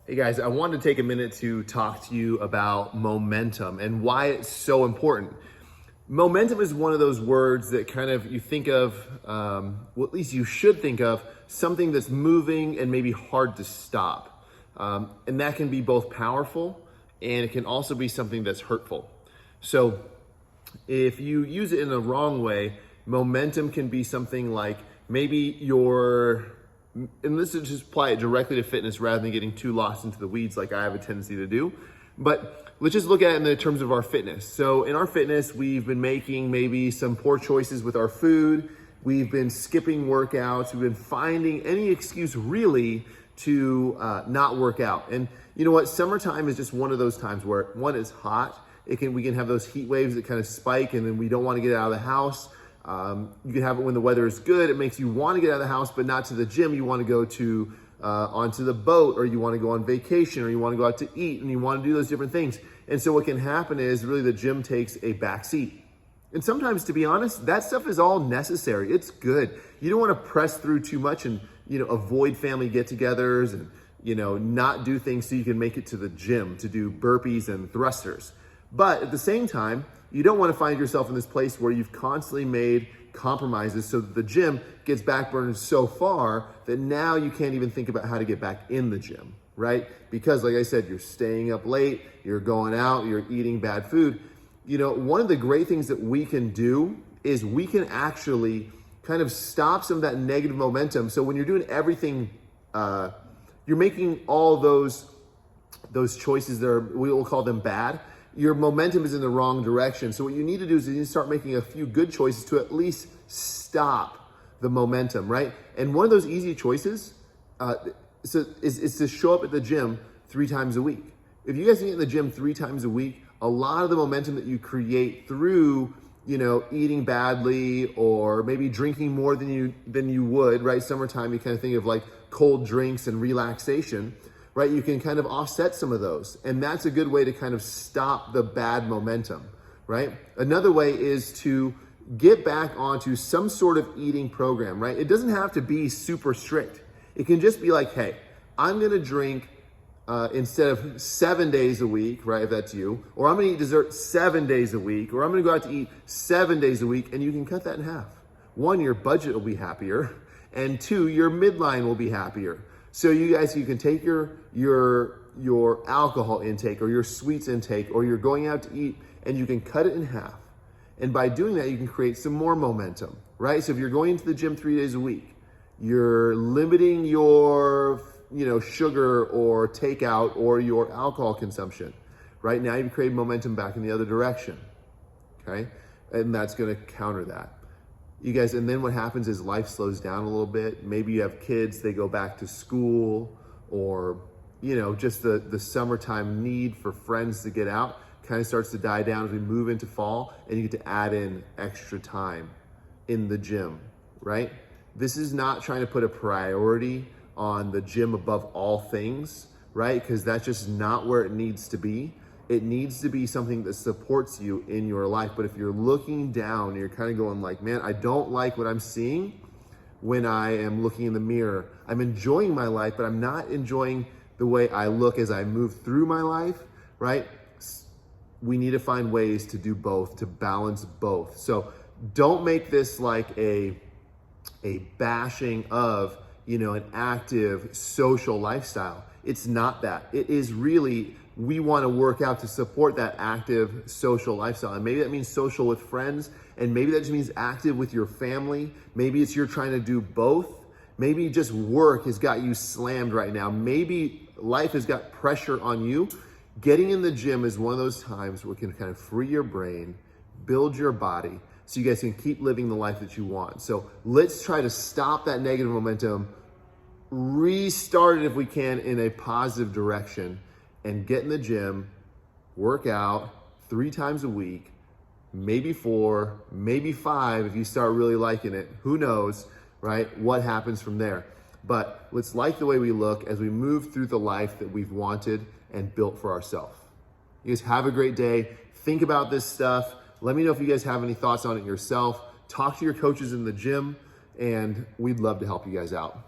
Hey guys, I wanted to take a minute to talk to you about momentum and why it's so important. Momentum is one of those words that kind of you think of, well, at least you should think of, something that's moving and maybe hard to stop. And that can be both powerful and it can also be something that's hurtful. So if you use it in the wrong way, momentum can be something like maybe and let's just apply it directly to fitness rather than getting too lost into the weeds like I have a tendency to do. But let's just look at it in the terms of our fitness. So in our fitness, we've been making maybe some poor choices with our food. We've been skipping workouts. We've been finding any excuse really to not work out. And you know what? Summertime is just one of those times where one is hot. We can have those heat waves that kind of spike and then we don't want to get out of the house. You can have it when the weather is good. It makes you want to get out of the house, but not to the gym. You want to go to onto the boat, or you want to go on vacation, or you want to go out to eat, and you want to do those different things. And so what can happen is really the gym takes a back seat. And sometimes, to be honest, that stuff is all necessary. It's good. You don't want to press through too much and avoid family get-togethers and not do things so you can make it to the gym to do burpees and thrusters. But at the same time, you don't want to find yourself in this place where you've constantly made compromises so that the gym gets backburned so far that now you can't even think about how to get back in the gym, right? Because like I said, you're staying up late, you're going out, you're eating bad food. One of the great things that we can do is we can actually kind of stop some of that negative momentum. So when you're doing everything, you're making all those choices that we will call them bad. Your momentum is in the wrong direction. So what you need to do is you need to start making a few good choices to at least stop the momentum, right? And one of those easy choices is to show up at the gym 3 times a week. If you guys can get in the gym 3 times a week, a lot of the momentum that you create through, eating badly or maybe drinking more than you would, right? Summertime, you kind of think of like cold drinks and relaxation, right? You can kind of offset some of those. And that's a good way to kind of stop the bad momentum, right? Another way is to get back onto some sort of eating program, right? It doesn't have to be super strict. It can just be like, hey, I'm gonna drink instead of 7 days a week, right? If that's you, or I'm gonna eat dessert 7 days a week, or I'm gonna go out to eat 7 days a week, and you can cut that in half. 1, your budget will be happier, and 2, your midline will be happier. So you can take your alcohol intake or your sweets intake, or you're going out to eat, and you can cut it in half. And by doing that, you can create some more momentum, right? So if you're going into the gym 3 days a week, you're limiting your sugar or takeout or your alcohol consumption. Right now, you've created momentum back in the other direction, okay? And that's going to counter that. You guys, and then what happens is life slows down a little bit. Maybe you have kids, they go back to school, or just the summertime need for friends to get out kind of starts to die down as we move into fall, and you get to add in extra time in the gym, right? This is not trying to put a priority on the gym above all things, right? Because that's just not where it needs to be. It needs to be something that supports you in your life. But if you're looking down and you're kind of going like, man, I don't like what I'm seeing when I am looking in the mirror. I'm enjoying my life, but I'm not enjoying the way I look as I move through my life, right? We need to find ways to do both, to balance both. So don't make this like a bashing of, an active social lifestyle. It's not that. It is really, we want to work out to support that active social lifestyle. And maybe that means social with friends, and maybe that just means active with your family. Maybe it's you're trying to do both. Maybe just work has got you slammed right now. Maybe life has got pressure on you. Getting in the gym is one of those times where it can kind of free your brain, build your body, so you guys can keep living the life that you want. So let's try to stop that negative momentum, restart it if we can in a positive direction, and get in the gym, work out 3 times a week, maybe 4, maybe 5 if you start really liking it. Who knows, right? What happens from there? But let's like the way we look as we move through the life that we've wanted and built for ourselves. You guys have a great day. Think about this stuff. Let me know if you guys have any thoughts on it yourself. Talk to your coaches in the gym, and we'd love to help you guys out.